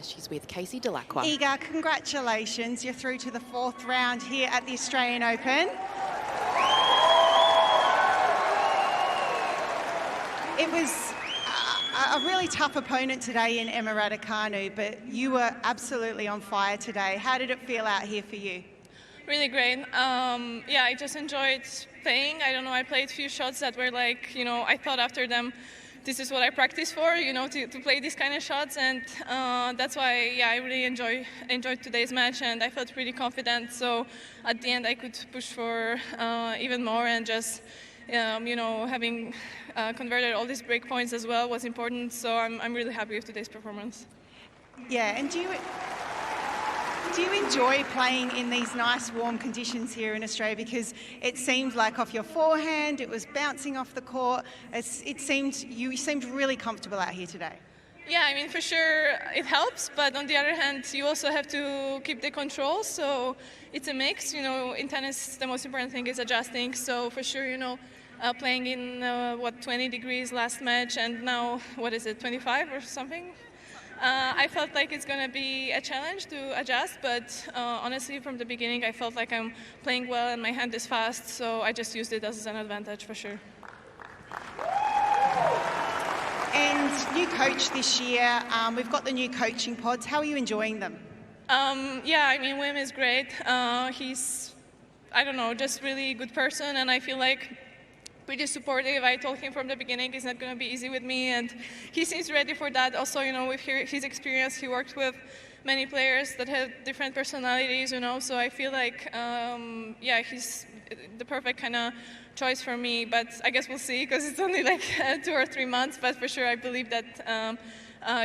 She's with Casey Delacroix. Iga, congratulations. You're through to the 4th round here at the Australian Open. It was a really tough opponent today in Emma Raducanu, but you were absolutely on fire today. How did it feel out here for you? Really great. Yeah, I just enjoyed playing. I don't know, I played a few shots that were like, I thought after them, this is what I practice for, to play these kind of shots, and that's why, yeah, I really enjoyed today's match, and I felt pretty confident. So at the end, I could push for even more, and just, having converted all these break points as well was important. So I'm really happy with today's performance. Yeah, and do you enjoy playing in these nice warm conditions here in Australia? Because it seemed like off your forehand, it was bouncing off the court. You seemed really comfortable out here today. Yeah, I mean, for sure it helps, but on the other hand, you also have to keep the control. So it's a mix. In tennis, the most important thing is adjusting. So for sure, playing in 20 degrees last match, and now what is it, 25 or something? I felt like it's going to be a challenge to adjust, but honestly, from the beginning, I felt like I'm playing well and my hand is fast, so I just used it as an advantage for sure. And new coach this year, we've got the new coaching pods. How are you enjoying them? Yeah, I mean, Wim is great. He's, just really good person, and I feel like pretty supportive. I told him from the beginning it's not going to be easy with me, and he seems ready for that. Also, with his experience, he worked with many players that have different personalities, so I feel like, he's the perfect kind of choice for me, but I guess we'll see, because it's only like 2 or 3 months, but for sure I believe that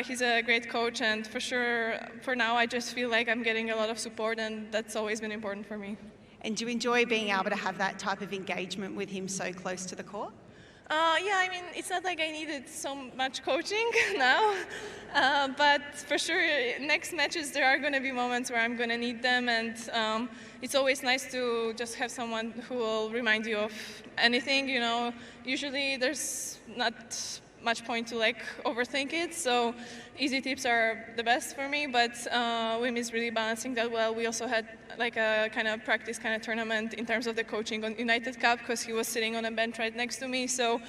he's a great coach, and for sure, for now, I just feel like I'm getting a lot of support, and that's always been important for me. And do you enjoy being able to have that type of engagement with him so close to the court? Yeah, I mean, it's not like I needed so much coaching now, but for sure, next matches there are going to be moments where I'm going to need them, and it's always nice to just have someone who will remind you of anything, Usually there's not much point to overthink it, so easy tips are the best for me, but Wim is really balancing that well. We also had a kind of practice kind of tournament in terms of the coaching on United Cup, because he was sitting on a bench right next to me, so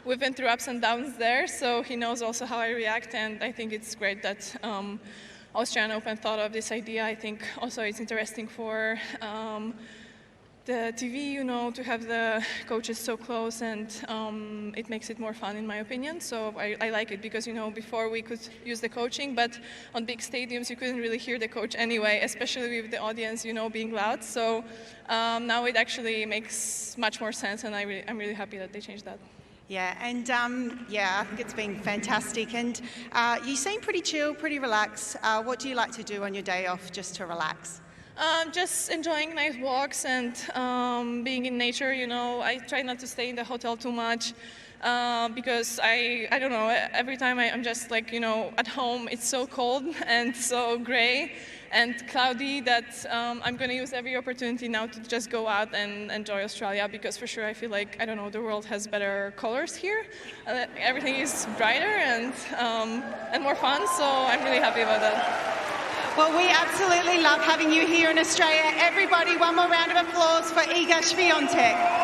we've been through ups and downs there, so he knows also how I react, and I think it's great that Australian Open thought of this idea. I think also it's interesting for the TV, to have the coaches so close, and it makes it more fun in my opinion. So I like it, because before we could use the coaching, but on big stadiums you couldn't really hear the coach anyway, especially with the audience being loud. So now it actually makes much more sense, and I'm really happy that they changed that. Yeah, and I think it's been fantastic, and you seem pretty chill, pretty relaxed. What do you like to do on your day off just to relax? Just enjoying nice walks and being in nature, I try not to stay in the hotel too much, because I don't know, every time I'm just at home, it's so cold and so gray and cloudy that I'm going to use every opportunity now to just go out and enjoy Australia, because for sure I feel like, the world has better colors here. Everything is brighter and more fun, so I'm really happy about that. Well, we absolutely love having you here in Australia. Everybody, one more round of applause for Iga Swiatek.